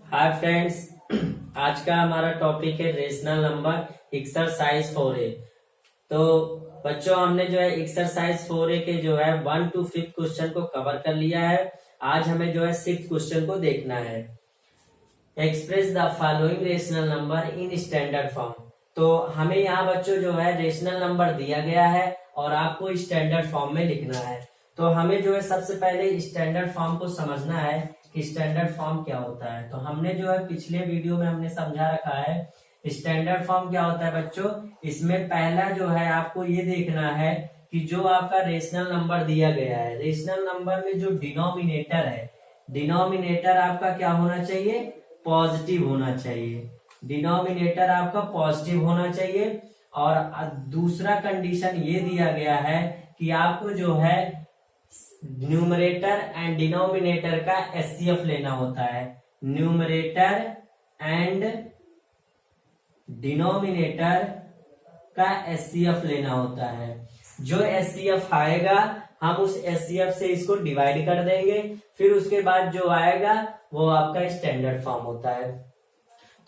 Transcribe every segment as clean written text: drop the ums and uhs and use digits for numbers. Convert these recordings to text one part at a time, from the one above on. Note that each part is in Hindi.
Hi friends. आज का हमारा टॉपिक है रेशनल नंबर एक्सरसाइज 4A। तो बच्चों हमने जो है एक्सरसाइज 4A के जो है 1 to 5 क्वेश्चन को कवर कर लिया है। आज हमें जो है 6th क्वेश्चन को देखना है। Express the following rational number in standard form. तो हमें यहाँ बच्चों जो है रेशनल नंबर दिया गया है और आपको स्टैंडर्ड फॉर्म में लिखना है। तो हमें जो है सबसे पहले स्टैंडर्ड फॉर्म को समझना है कि स्टैंडर्ड फॉर्म क्या होता है। तो हमने जो है पिछले वीडियो में हमने समझा रखा है स्टैंडर्ड फॉर्म क्या होता है बच्चों। इसमें पहला जो है आपको ये देखना है कि जो आपका रेशनल नंबर दिया गया है, रेशनल नंबर में जो डिनोमिनेटर है, डिनोमिनेटर आपका क्या होना चाहिए, पॉजिटिव होना चाहिए। डिनोमिनेटर आपका पॉजिटिव होना चाहिए। और दूसरा कंडीशन ये दिया गया है कि आपको जो है न्यूमरेटर एंड डिनोमिनेटर का एचसीएफ लेना होता है। न्यूमरेटर एंड डिनोमिनेटर का एचसीएफ लेना होता है। जो एचसीएफ आएगा हम उस एचसीएफ से इसको डिवाइड कर देंगे, फिर उसके बाद जो आएगा वो आपका स्टैंडर्ड फॉर्म होता है।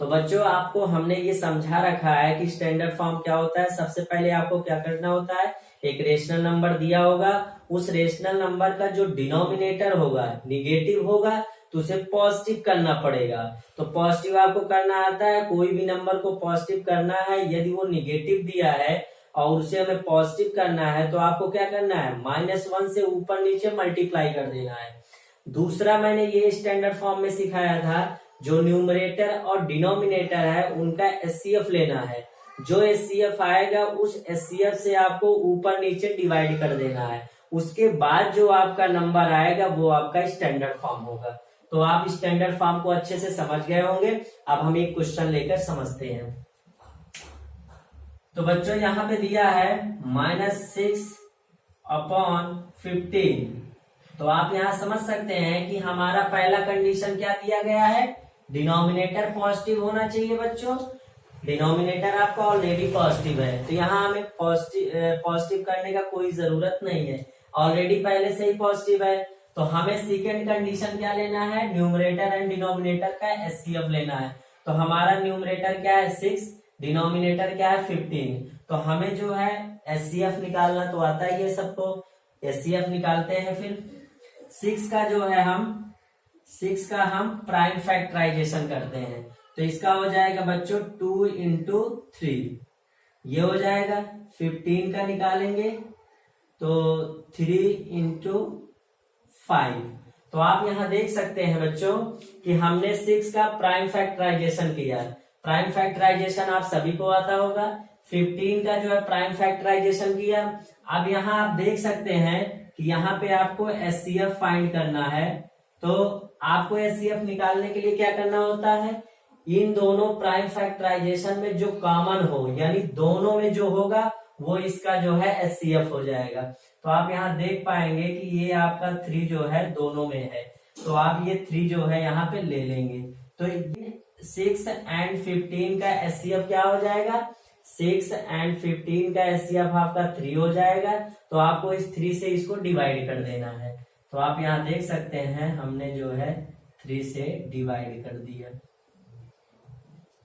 तो बच्चों आपको हमने ये समझा रखा है कि स्टैंडर्ड फॉर्म क्या होता है। सबसे पहले आपको क्या करना होता है, एक रेशनल नंबर दिया होगा, उस रेशनल नंबर का जो डिनोमिनेटर होगा निगेटिव होगा तो उसे पॉजिटिव करना पड़ेगा। तो पॉजिटिव आपको करना आता है, कोई भी नंबर को पॉजिटिव करना है। यदि वो निगेटिव दिया है और उसे हमें पॉजिटिव करना है तो आपको क्या करना है, -1 से ऊपर नीचे मल्टीप्लाई कर देना है। दूसरा मैंने ये स्टैंडर्ड फॉर्म में सिखाया था, जो न्यूमरेटर और डिनोमिनेटर है उनका एचसीएफ लेना है। जो एचसीएफ आएगा उस एचसीएफ से आपको ऊपर नीचे डिवाइड कर देना है। उसके बाद जो आपका नंबर आएगा वो आपका स्टैंडर्ड फॉर्म होगा। तो आप स्टैंडर्ड फॉर्म को अच्छे से समझ गए होंगे। अब हम एक क्वेश्चन लेकर समझते हैं। तो बच्चों यहाँ पे दिया है -6/15। तो आप यहाँ समझ सकते हैं कि हमारा पहला कंडीशन क्या दिया गया है, डिनोमिनेटर पॉजिटिव होना चाहिए बच्चों। डिनोमिनेटर आपका ऑलरेडी पॉजिटिव है तो यहाँ हमें पॉजिटिव करने का कोई जरूरत नहीं है, ऑलरेडी पहले से ही पॉजिटिव है। तो हमें सेकेंड कंडीशन क्या लेना है, न्यूमरेटर एंड डिनोमिनेटर का एचसीएफ लेना है। तो हमारा न्यूमरेटर क्या है 6, डिनोमिनेटर क्या है 15। तो हमें जो है एचसीएफ निकालना तो आता ही है सबको। एचसीएफ निकालते हैं। फिर 6 का हम प्राइम फैक्टराइजेशन करते हैं। तो इसका हो जाएगा बच्चों 2 into 3, ये हो जाएगा। 15 का निकालेंगे तो 3 into 5। तो आप यहां देख सकते हैं बच्चों कि हमने 6 का प्राइम फैक्टराइजेशन किया। प्राइम फैक्टराइजेशन आप सभी को आता होगा। 15 का जो है प्राइम फैक्टराइजेशन किया। अब यहाँ आप देख सकते हैं कि यहाँ पे आपको एचसीएफ फाइंड करना है। तो आपको एचसीएफ निकालने के लिए क्या करना होता है, इन दोनों प्राइम फैक्टराइजेशन में जो कॉमन हो, यानी दोनों में जो होगा वो इसका जो है एचसीएफ हो जाएगा। तो आप यहाँ देख पाएंगे कि ये आपका 3 जो है दोनों में है, तो आप ये 3 जो है यहाँ पे ले लेंगे। तो 6 and 15 का एचसीएफ क्या हो जाएगा, 6 and 15 का एचसीएफ आपका 3 हो जाएगा। तो आपको इस 3 से इसको डिवाइड कर देना है। तो आप यहाँ देख सकते हैं हमने जो है 3 से डिवाइड कर दिया,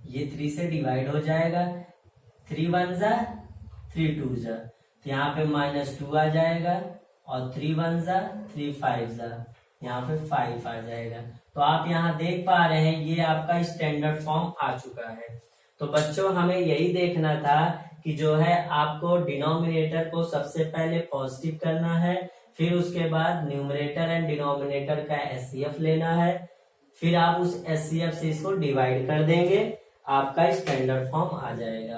ये 3 से डिवाइड हो जाएगा। 3 1 जा 3 2 जा, तो यहाँ पे -2 आ जाएगा और 3 1 जा 3 5 जा, यहाँ पे 5 आ जाएगा। तो आप यहाँ देख पा रहे हैं ये आपका स्टैंडर्ड फॉर्म आ चुका है। तो बच्चों हमें यही देखना था कि जो है आपको डिनोमिनेटर को सबसे पहले पॉजिटिव करना है, फिर उसके बाद न्यूमरेटर एंड डिनोमिनेटर का एचसीएफ लेना है, फिर आप उस एचसीएफ से इसको डिवाइड कर देंगे, आपका स्टैंडर्ड फॉर्म आ जाएगा।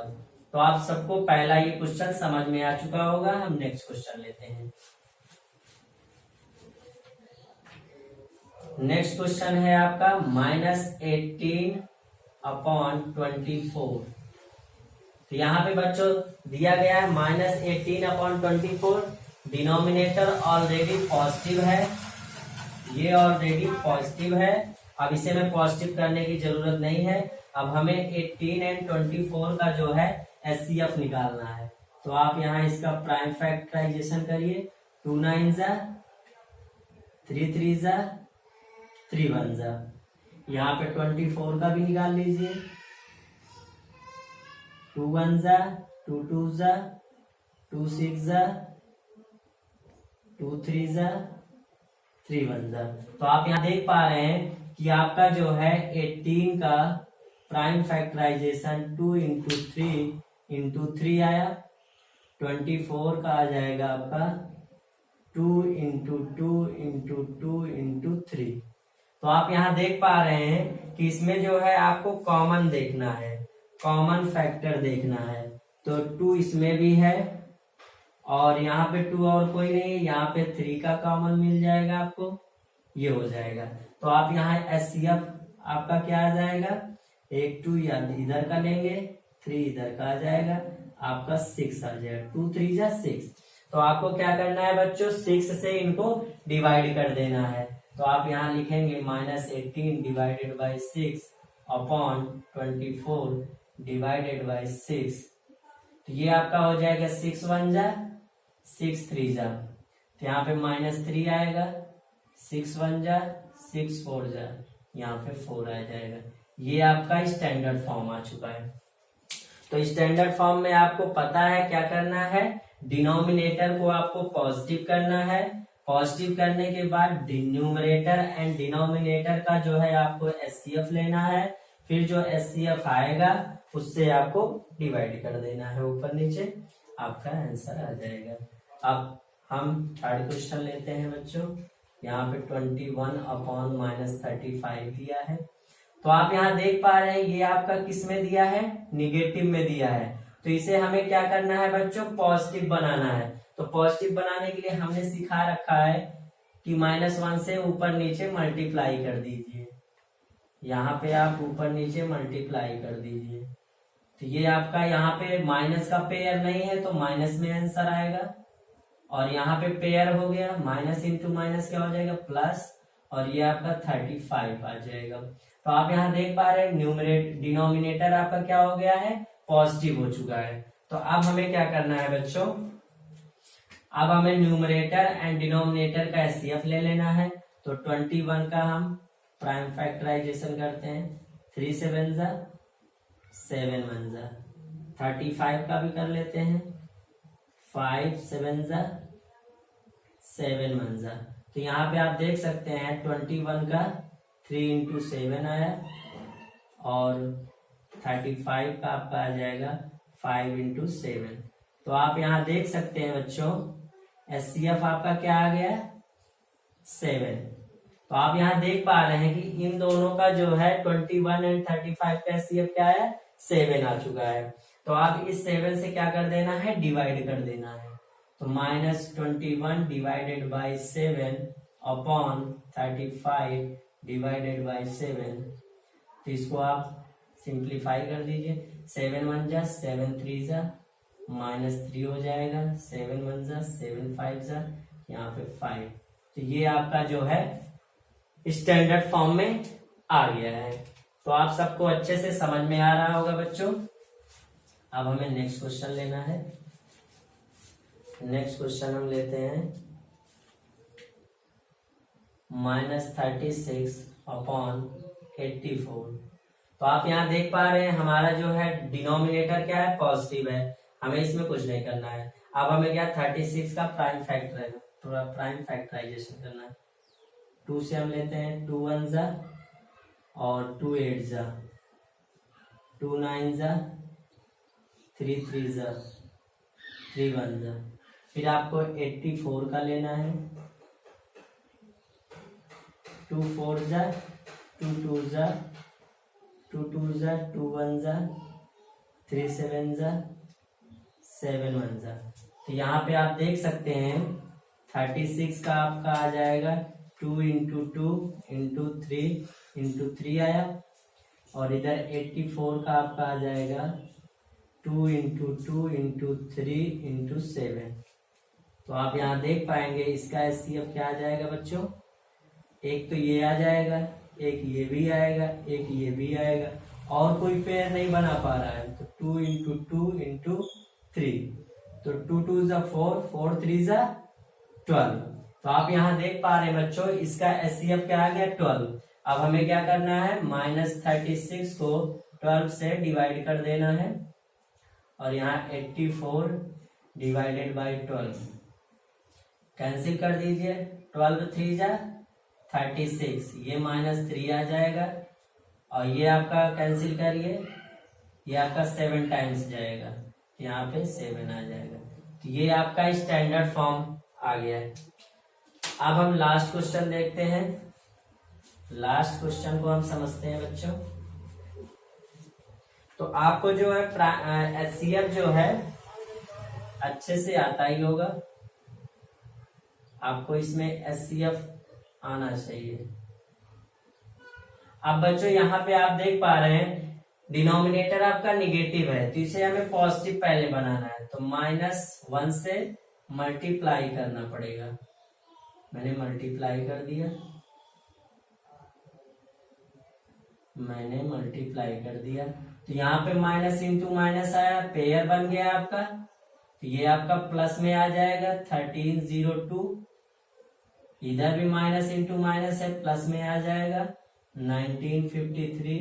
तो आप सबको पहला ये क्वेश्चन समझ में आ चुका होगा। हम नेक्स्ट क्वेश्चन लेते हैं। नेक्स्ट क्वेश्चन है आपका -18/24। तो यहाँ पे बच्चों दिया गया है -18/24। डिनोमिनेटर ऑलरेडी पॉजिटिव है, ये ऑलरेडी पॉजिटिव है। अब इसे में पॉजिटिव करने की जरूरत नहीं है। अब हमें 18 and 24 का जो है एचसीएफ निकालना है। तो आप यहाँ इसका प्राइम फैक्टराइजेशन करिए। 2 9 जा 3 3 जा 3 1 जा, यहाँ पे 24 का भी निकाल लीजिए। 2 1 जा, 2 2 जा, 2 6 जा, 2 3 जा, 3 1 जा। तो आप यहाँ देख पा रहे हैं कि आपका जो है 18 का प्राइम फैक्टराइजेशन 2 इंटू 3 इंटू 3 आया। 24 का आ जाएगा आपका 2 इंटू 2 इंटू 2 इंटू 3। तो आप यहाँ देख पा रहे हैं कि इसमें जो है आपको कॉमन देखना है, कॉमन फैक्टर देखना है। तो 2 इसमें भी है और यहाँ पे 2 और कोई नहीं है, यहाँ पे 3 का कॉमन मिल जाएगा आपको, ये हो जाएगा। तो आप यहाँ एचसीएफ आपका क्या आ जाएगा, एक 2 या इधर का लेंगे, 3 इधर का आ जाएगा, आपका 6 आ जाएगा। 2 3 जा 6। तो आपको क्या करना है बच्चों, 6 से इनको डिवाइड कर देना है। तो आप यहाँ लिखेंगे -18 divided by 6 upon 24 divided by 6। तो ये आपका हो जाएगा 6 1 जा, 6 3 जा, तो यहाँ पे -3 आएगा। 6 1 जा, 6 4 जा, यहाँ पे 4 आ जाएगा। ये आपका स्टैंडर्ड फॉर्म आ चुका है। तो स्टैंडर्ड फॉर्म में आपको पता है क्या करना है, डिनोमिनेटर को आपको पॉजिटिव करना है। पॉजिटिव करने के बाद न्यूमरेटर एंड डिनोमिनेटर का जो है आपको एचसीएफ लेना है। फिर जो एचसीएफ आएगा उससे आपको डिवाइड कर देना है ऊपर नीचे, आपका आंसर आ जाएगा। अब हम थर्ड क्वेश्चन लेते हैं बच्चों। यहाँ पे 21 अपॉन -35 दिया है। तो आप यहाँ देख पा रहे हैं ये आपका किस में दिया है, निगेटिव में दिया है। तो इसे हमें क्या करना है बच्चों, पॉजिटिव बनाना है। तो पॉजिटिव बनाने के लिए हमने सिखा रखा है कि -1 से ऊपर नीचे मल्टीप्लाई कर दीजिए। यहाँ पे आप ऊपर नीचे मल्टीप्लाई कर दीजिए। तो ये आपका यहाँ पे माइनस का पेयर नहीं है तो माइनस में आंसर आएगा, और यहाँ पे पेयर हो गया, माइनस इंटू माइनस क्या हो जाएगा, प्लस, और ये आपका 35 आ जाएगा। तो आप यहाँ देख पा रहे हैं डिनोमिनेटर आपका क्या हो गया है, पॉजिटिव हो चुका है। तो अब हमें क्या करना है बच्चों, अब हमें न्यूमरेटर एंड डिनोमिनेटर का एचसीएफ ले लेना है। तो 21 का हम प्राइम फैक्टराइजेशन करते हैं, 3 7 जा, 7 1 जा। 35 का भी कर लेते हैं, 5 7 जा, 7 1 जा। तो यहाँ पे आप देख सकते हैं 21 का 3 इंटू 7 आया, और 35 का आपका आ जाएगा 5 इंटू 7। तो आप यहाँ देख सकते हैं बच्चों एचसीएफ आपका क्या आ गया, 7। तो आप यहाँ देख पा रहे हैं कि इन दोनों का जो है 21 एंड 35 का एचसीएफ क्या है, 7 आ चुका है। तो आप इस 7 से क्या कर देना है, डिवाइड कर देना है। तो -21 divided by 7 upon 35 divided by 7। तो इसको आप सिंप्लीफाई कर दीजिए। 7 1 जा, 7 3 जा, -3 हो जाएगा। 7 1 जा, 7 5 जा, यहाँ पे 5। तो ये आपका जो है स्टैंडर्ड फॉर्म में आ गया है। तो आप सबको अच्छे से समझ में आ रहा होगा बच्चों। अब हमें नेक्स्ट क्वेश्चन लेना है। नेक्स्ट क्वेश्चन हम लेते हैं -36 अपॉन 84। तो आप यहाँ देख पा रहे हैं हमारा जो है डिनोमिनेटर क्या है, पॉजिटिव है, हमें इसमें कुछ नहीं करना है। अब हमें क्या 36 का प्राइम फैक्टराइजेशन करना है। 2 से हम लेते हैं, 2 1 जा, और 2 8 जा, 2 9 जा, 3 3 जा, 3 1 जा। फिर आपको 84 का लेना है। 2 4 जा, 2 2 जा, 2 2 जा, 2 1 जा, 3 7 जा, 7 1 जा। तो यहाँ पे आप देख सकते हैं 36 का आपका आ जाएगा 2 इंटू 2 इंटू 3 इंटू 3 आया, और इधर 84 का आपका आ जाएगा 2 इंटू 2 इंटू 3 इंटू 7। तो आप यहाँ देख पाएंगे इसका एचसीएफ क्या आ जाएगा बच्चों, एक तो ये आ जाएगा, एक ये भी आएगा, एक ये भी आएगा, और कोई पेयर नहीं बना पा रहा है। तो 2 इंटू 2 इंटू 3, तो 2 2 जा 4, 4 3 जा 12। तो आप यहाँ देख पा रहे हैं बच्चों इसका एचसीएफ क्या आ गया, 12। अब हमें क्या करना है, -36 को 12 से डिवाइड कर देना है और यहाँ 84 डिवाइडेड बाई 12 कैंसिल कर दीजिए। 12 3 जा 36, ये -3 आ जाएगा और ये आपका कैंसिल करिए, ये आपका 7 टाइम्स जाएगा, यहाँ पे 7 आ जाएगा। तो ये आपका स्टैंडर्ड फॉर्म आ गया है। अब हम लास्ट क्वेश्चन देखते हैं। लास्ट क्वेश्चन को हम समझते हैं बच्चों। तो आपको जो है HCF जो है अच्छे से आता ही होगा, आपको इसमें HCF आना चाहिए। अब बच्चों यहाँ पे आप देख पा रहे हैं डिनोमिनेटर आपका निगेटिव है, तो इसे हमें पॉजिटिव पहले बनाना है, तो -1 से मल्टीप्लाई करना पड़ेगा। मैंने मल्टीप्लाई कर दिया, तो यहाँ पे माइनस इंटू माइनस आया, पेयर बन गया आपका, तो ये आपका प्लस में आ जाएगा 1302। इधर भी माइनस इंटू माइनस है, प्लस में आ जाएगा 1953।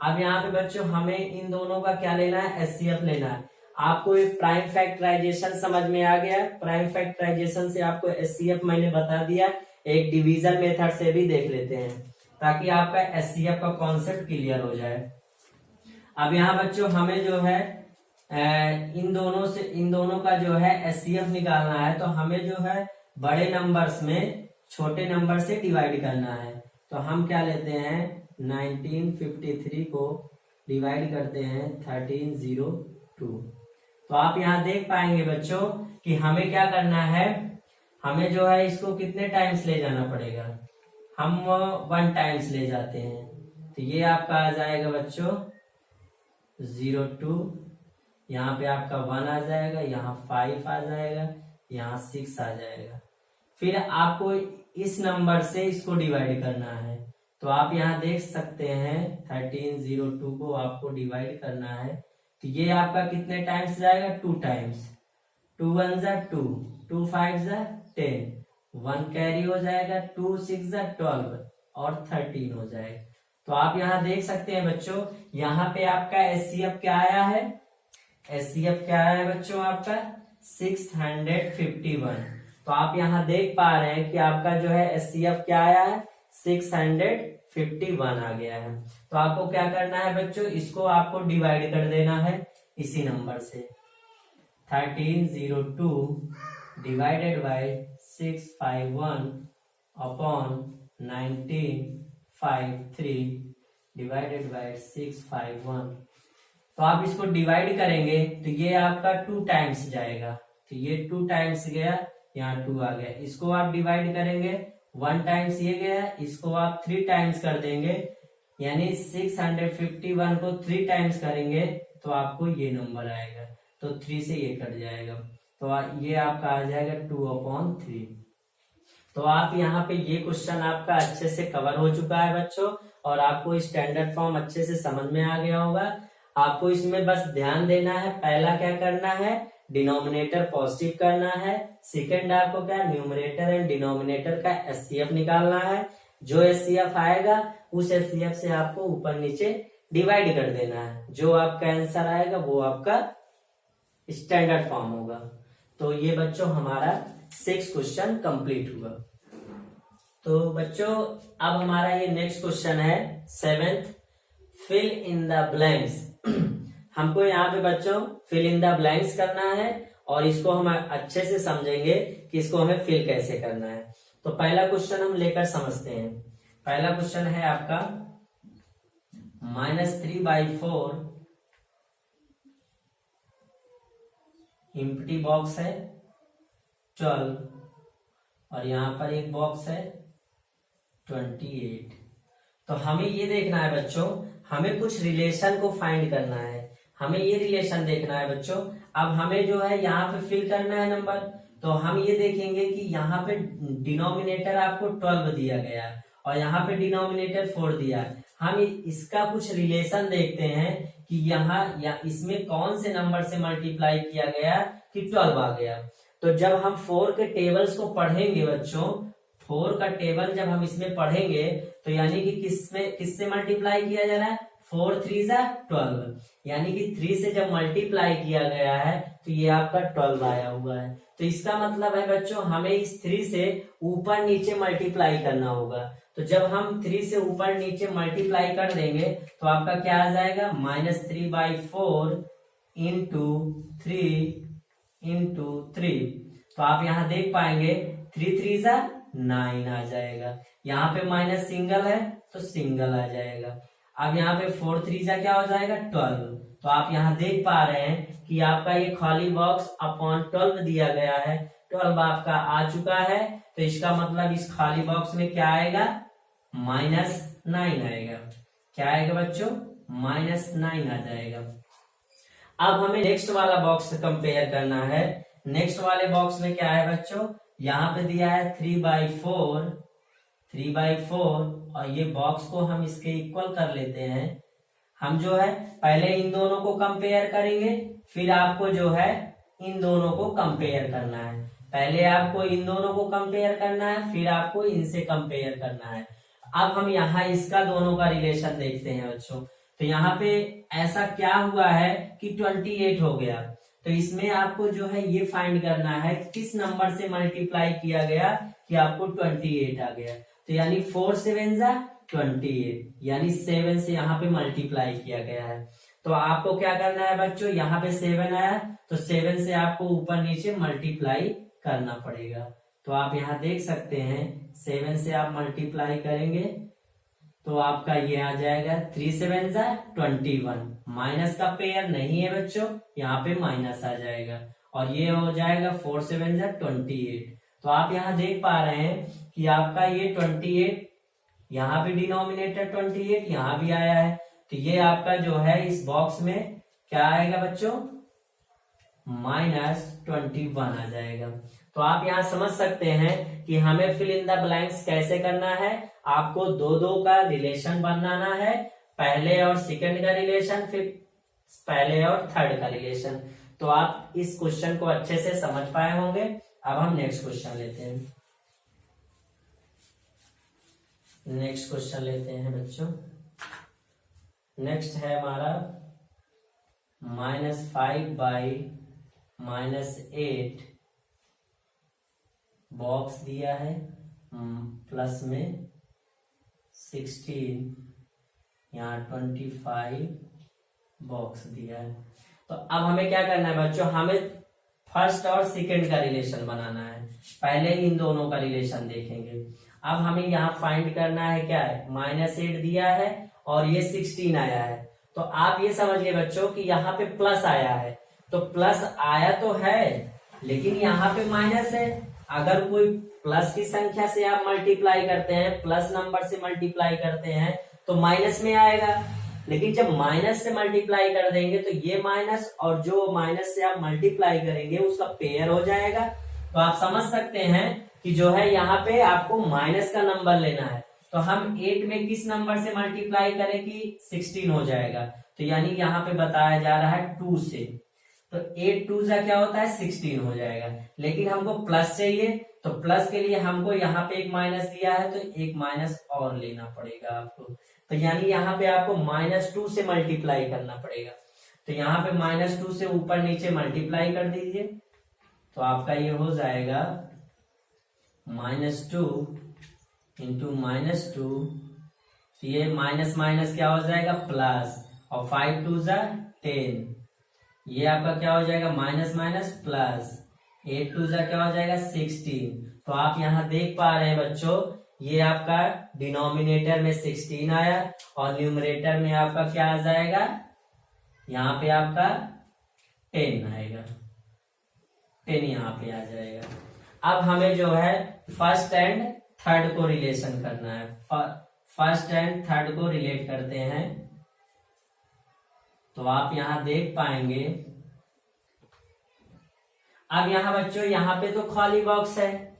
अब यहाँ पे बच्चों हमें इन दोनों का क्या लेना है, HCF लेना है। आपको एक प्राइम फैक्टराइजेशन समझ में आ गया। प्राइम फैक्टराइजेशन से आपको HCF मैंने बता दिया। एक डिवीजन मेथड से भी देख लेते हैं ताकि आपका HCF का कॉन्सेप्ट क्लियर हो जाए। अब यहाँ बच्चों हमें जो है इन दोनों का जो है HCF निकालना है, तो हमें जो है बड़े नंबर्स में छोटे नंबर से डिवाइड करना है। तो हम क्या लेते हैं, 1953 को डिवाइड करते हैं 1302। तो आप यहाँ देख पाएंगे बच्चों कि हमें क्या करना है, हमें जो है इसको कितने टाइम्स ले जाना पड़ेगा, हम 1 टाइम्स ले जाते हैं। तो ये आपका आ जाएगा बच्चों 02, यहाँ पे आपका 1 आ जाएगा, यहाँ 5 आ जाएगा, यहाँ 6 आ जाएगा। फिर आपको इस नंबर से इसको डिवाइड करना है, तो आप यहाँ देख सकते हैं 1302 को आपको डिवाइड करना है, तो ये आपका कितने टाइम्स जाएगा, 2 टाइम्स। 2 1 जा 2, 2 5 जा 10, 1 कैरी हो जाएगा, 2 6 जा 12 और 13 हो जाएगा। तो आप यहाँ देख सकते हैं बच्चों, यहाँ पे आपका HCF क्या आया है, HCF क्या आया है बच्चों आपका 651। तो आप यहाँ देख पा रहे हैं कि आपका जो है HCF क्या आया है, 651 आ गया है। तो आपको क्या करना है बच्चों, इसको आपको डिवाइड कर देना है इसी नंबर से। 1302 divided by 651 upon 1953 divided by 651। तो आप इसको डिवाइड करेंगे तो ये आपका 2 टाइम्स जाएगा, तो ये 2 टाइम्स गया, यहाँ 2 आ गया। इसको आप डिवाइड करेंगे 1 टाइम्स ये गया, इसको आप 3 टाइम्स कर देंगे, यानी 651 को 3 टाइम्स करेंगे तो आपको ये नंबर आएगा, तो 3 से ये कट जाएगा, तो ये आपका आ जाएगा 2/3। तो आप यहाँ पे ये क्वेश्चन आपका अच्छे से कवर हो चुका है बच्चों, और आपको स्टैंडर्ड फॉर्म अच्छे से समझ में आ गया होगा। आपको इसमें बस ध्यान देना है, पहला क्या करना है, डिनोमिनेटर पॉजिटिव करना है। सेकंड आपको क्या, न्यूमरेटर एंड डिनोमिनेटर का HCF निकालना है। जो HCF आएगा उस HCF से आपको ऊपर नीचे डिवाइड कर देना है, जो आपका आंसर आएगा वो आपका स्टैंडर्ड फॉर्म होगा। तो ये बच्चों हमारा 6 क्वेश्चन कंप्लीट हुआ। तो बच्चों अब हमारा ये नेक्स्ट क्वेश्चन है 7th, fill in the blanks. हमको यहाँ पे बच्चों फिल इन द ब्लैंक्स करना है और इसको हम अच्छे से समझेंगे कि इसको हमें फिल कैसे करना है। तो पहला क्वेश्चन हम लेकर समझते हैं। पहला क्वेश्चन है आपका -3/4 एम्प्टी बॉक्स है 12 और यहाँ पर एक बॉक्स है 28। तो हमें ये देखना है बच्चों, हमें कुछ रिलेशन को फाइंड करना है, हमें ये रिलेशन देखना है बच्चों। अब हमें जो है यहाँ पे फिल करना है नंबर, तो हम ये देखेंगे कि यहाँ पे डिनोमिनेटर आपको 12 दिया गया है और यहाँ पे डिनोमिनेटर 4 दिया है। हम इसका कुछ रिलेशन देखते हैं कि यहाँ या इसमें कौन से नंबर से मल्टीप्लाई किया गया कि 12 आ गया। तो जब हम 4 के टेबल्स को पढ़ेंगे बच्चों, 4 का टेबल जब हम इसमें पढ़ेंगे तो यानी कि किससे मल्टीप्लाई किया जा रहा है, 4 3 जा 12, यानी कि 3 से जब मल्टीप्लाई किया गया है तो ये आपका 12 आया हुआ है। तो इसका मतलब है बच्चों हमें इस 3 से ऊपर नीचे मल्टीप्लाई करना होगा। तो जब हम 3 से ऊपर नीचे मल्टीप्लाई कर देंगे तो आपका क्या आ जाएगा, -3/4 इंटू 3 इंटू 3। तो आप यहाँ देख पाएंगे 3 3 जा 9 आ जाएगा। यहाँ पे माइनस सिंगल है तो सिंगल आ जाएगा। अब यहाँ पे 4 3 जा क्या हो जाएगा, 12। तो आप यहाँ देख पा रहे हैं कि आपका ये खाली बॉक्स अपॉन 12 दिया गया है, 12 आपका आ चुका है। तो इसका मतलब इस खाली बॉक्स में क्या आएगा, -9 आएगा। क्या आएगा बच्चों, -9 आ जाएगा। अब हमें नेक्स्ट वाला बॉक्स से कंपेयर करना है। नेक्स्ट वाले बॉक्स में क्या है बच्चों, यहाँ पे दिया है 3/4 और ये बॉक्स को हम इसके इक्वल कर लेते हैं। हम जो है पहले इन दोनों को कंपेयर करेंगे, फिर आपको जो है इन दोनों को कंपेयर करना है। पहले आपको इन दोनों को कंपेयर करना है, फिर आपको इनसे कंपेयर करना है। अब हम यहाँ इसका दोनों का रिलेशन देखते हैं बच्चों। तो यहाँ पे ऐसा क्या हुआ है कि 28 हो गया। तो इसमें आपको जो है ये फाइंड करना है किस नंबर से मल्टीप्लाई किया गया कि आपको 28 आ गया। तो यानी 4 7 जा 28, यानी 7 से यहाँ पे मल्टीप्लाई किया गया है। तो आपको क्या करना है बच्चों, यहाँ पे 7 आया तो 7 से आपको ऊपर नीचे मल्टीप्लाई करना पड़ेगा। तो आप यहाँ देख सकते हैं 7 से आप मल्टीप्लाई करेंगे तो आपका ये आ जाएगा 3 7 जा 21। माइनस का पेयर नहीं है बच्चों, यहाँ पे माइनस आ जाएगा और ये हो जाएगा 4 7 जा 28। तो आप यहाँ देख पा रहे हैं कि आपका ये 28, यहाँ पे डिनोमिनेटर 28 यहाँ भी आया है। तो ये आपका जो है इस बॉक्स में क्या आएगा बच्चों, -21 आ जाएगा। तो आप यहाँ समझ सकते हैं कि हमें फिल इन द ब्लैंक्स कैसे करना है। आपको दो का रिलेशन बनाना है, पहले और सेकंड का रिलेशन, फिर पहले और थर्ड का रिलेशन। तो आप इस क्वेश्चन को अच्छे से समझ पाए होंगे। अब हम नेक्स्ट क्वेश्चन लेते हैं। नेक्स्ट क्वेश्चन लेते हैं बच्चों। नेक्स्ट है हमारा -5/-8 बॉक्स दिया है, प्लस में 16 यहाँ 25 बॉक्स दिया है। तो अब हमें क्या करना है बच्चों, हमें फर्स्ट और सेकंड का रिलेशन बनाना है। पहले इन दोनों का रिलेशन देखेंगे। अब हमें यहाँ फाइंड करना है क्या है, -8 दिया है और ये 16 आया है। तो आप ये समझिए बच्चों कि यहाँ पे प्लस आया है, तो प्लस आया तो है लेकिन यहाँ पे माइनस है। अगर कोई प्लस की संख्या से आप मल्टीप्लाई करते हैं, प्लस नंबर से मल्टीप्लाई करते हैं तो माइनस में आएगा, लेकिन जब माइनस से मल्टीप्लाई कर देंगे तो ये माइनस और जो माइनस से आप मल्टीप्लाई करेंगे उसका पेयर हो जाएगा। तो आप समझ सकते हैं कि जो है यहाँ पे आपको माइनस का नंबर लेना है। तो हम 8 में किस नंबर से मल्टीप्लाई करें कि 16 हो जाएगा। तो यानी यहाँ पे बताया जा रहा है 2 से, तो 8 2 जा क्या होता है 16 हो जाएगा। लेकिन हमको प्लस चाहिए, तो प्लस के लिए हमको यहाँ पे एक माइनस दिया है तो एक माइनस और लेना पड़ेगा आपको। तो यानी यहाँ पे आपको -2 से मल्टीप्लाई करना पड़ेगा। तो यहाँ पे -2 से ऊपर नीचे मल्टीप्लाई कर दीजिए तो आपका ये हो जाएगा -2 इंटू -2। ये माइनस माइनस क्या हो जाएगा प्लस, और 5 2 जा 10, ये आपका क्या हो जाएगा माइनस माइनस प्लस, 8 2 जा क्या हो जाएगा 16। तो आप यहाँ देख पा रहे हैं बच्चों ये आपका डिनोमिनेटर में 16 आया और न्यूमरेटर में आपका क्या आ जाएगा, यहाँ पे आपका 10 आएगा, 10 यहाँ पे आ जाएगा। अब हमें जो है फर्स्ट एंड थर्ड को रिलेशन करना है। फर्स्ट एंड थर्ड को रिलेट करते हैं। तो आप यहां देख पाएंगे, अब यहां बच्चों यहाँ पे तो खाली बॉक्स है,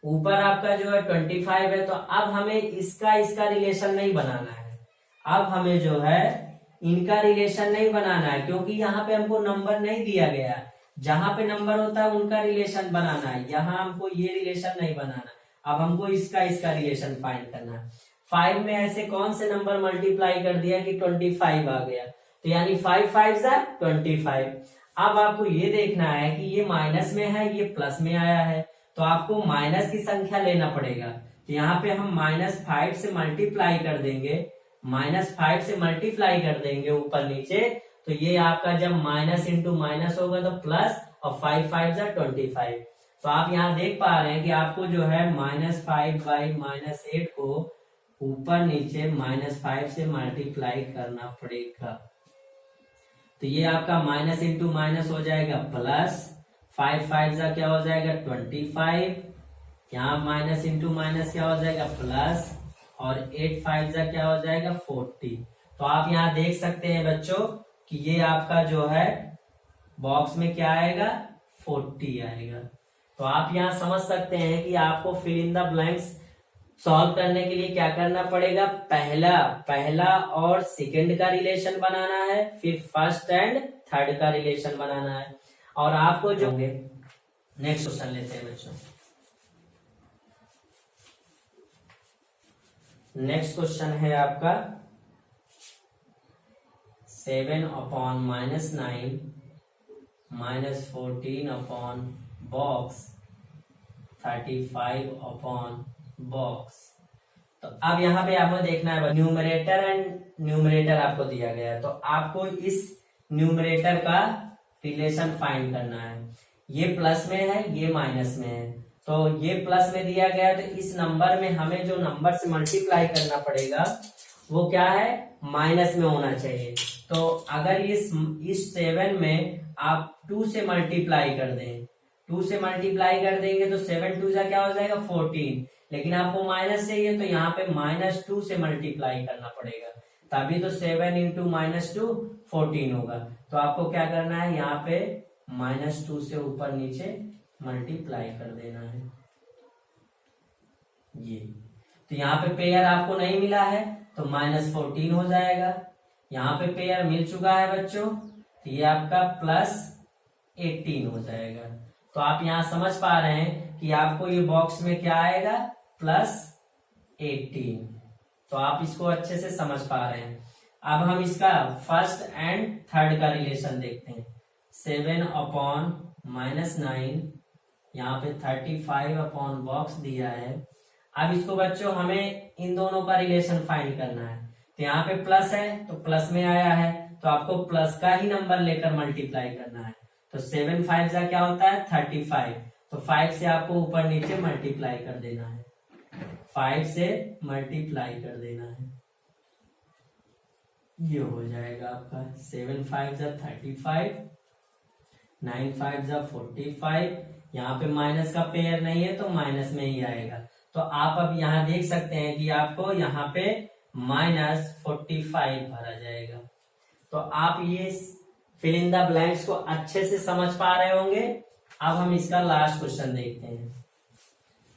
ऊपर आपका जो है 25 है। तो अब हमें इसका रिलेशन नहीं बनाना है। अब हमें जो है इनका रिलेशन नहीं बनाना है, क्योंकि यहाँ पे हमको नंबर नहीं दिया गया। जहां पे नंबर होता है उनका रिलेशन बनाना है, यहाँ हमको ये रिलेशन नहीं बनाना। अब हमको इसका रिलेशन फाइंड करना है। 5 में ऐसे कौन से नंबर मल्टीप्लाई कर दिया कि 25 आ गया, तो यानी 5 5 25। अब आपको ये देखना है कि ये माइनस में है, ये प्लस में आया है, तो आपको माइनस की संख्या लेना पड़ेगा। तो यहाँ पे हम -5 से मल्टीप्लाई कर देंगे, -5 से मल्टीप्लाई कर देंगे ऊपर नीचे, तो ये आपका जब माइनस इंटू माइनस होगा तो प्लस, और 5 5 25। तो आप यहाँ देख पा रहे हैं कि आपको जो है -5 बाई -8 को ऊपर नीचे -5 से मल्टीप्लाई करना पड़ेगा। तो ये आपका माइनस इंटू माइनस हो जाएगा प्लस, 5 5 क्या हो जाएगा 25, यहाँ माइनस इंटू माइनस क्या हो जाएगा प्लस, और 8 5 क्या हो जाएगा 40। तो आप यहाँ देख सकते हैं बच्चों कि ये आपका जो है बॉक्स में क्या आएगा 40 आएगा। तो आप यहाँ समझ सकते हैं कि आपको fill in the blanks solve करने के लिए क्या करना पड़ेगा, पहला और सेकंड का रिलेशन बनाना है, फिर फर्स्ट एंड थर्ड का रिलेशन बनाना है। और आपको जो नेक्स्ट क्वेश्चन लेते हैं बच्चों। नेक्स्ट क्वेश्चन है आपका 7 upon -9 -14 upon box 35 upon box. तो अब यहाँ पे आपको देखना है न्यूमरेटर एंड न्यूमरेटर आपको दिया गया है, तो आपको इस न्यूमरेटर का रिलेशन फाइंड करना है। ये प्लस में है, ये माइनस में है, तो ये प्लस में दिया गया है, तो इस नंबर में हमें जो नंबर से मल्टीप्लाई करना पड़ेगा वो क्या है माइनस में होना चाहिए। तो अगर इस 7 में आप 2 से मल्टीप्लाई कर दें, 2 से मल्टीप्लाई कर देंगे तो 7 2 क्या हो जाएगा 14, लेकिन आपको माइनस चाहिए तो यहाँ पे -2 से मल्टीप्लाई करना पड़ेगा, तभी तो 7 इंटू -2 14 होगा। तो आपको क्या करना है यहाँ पे -2 से ऊपर नीचे मल्टीप्लाई कर देना है ये। तो यहाँ पे पेयर आपको नहीं मिला है तो -14 हो जाएगा, यहाँ पे पेयर मिल चुका है बच्चों तो ये आपका +18 हो जाएगा। तो आप यहाँ समझ पा रहे हैं कि आपको ये बॉक्स में क्या आएगा +18। तो आप इसको अच्छे से समझ पा रहे हैं। अब हम इसका फर्स्ट एंड थर्ड का रिलेशन देखते हैं। 7 अपॉन -9, यहाँ पे 35 अपॉन बॉक्स दिया है। अब इसको बच्चों हमें इन दोनों का रिलेशन फाइंड करना है। तो यहाँ पे प्लस है तो प्लस में आया है, तो आपको प्लस का ही नंबर लेकर मल्टीप्लाई करना है। तो 7 5 क्या होता है 35, तो 5 से आपको ऊपर नीचे मल्टीप्लाई कर देना है, 5 से मल्टीप्लाई कर देना है, ये हो जाएगा आपका 7 5 35, 9 5 45। यहाँ पे माइनस का पेयर नहीं है तो माइनस में ही आएगा। तो आप अब यहाँ देख सकते हैं कि आपको यहाँ पे -45 भरा जाएगा। तो आप ये फिल इन द ब्लैंक्स को अच्छे से समझ पा रहे होंगे। अब हम इसका लास्ट क्वेश्चन देखते हैं।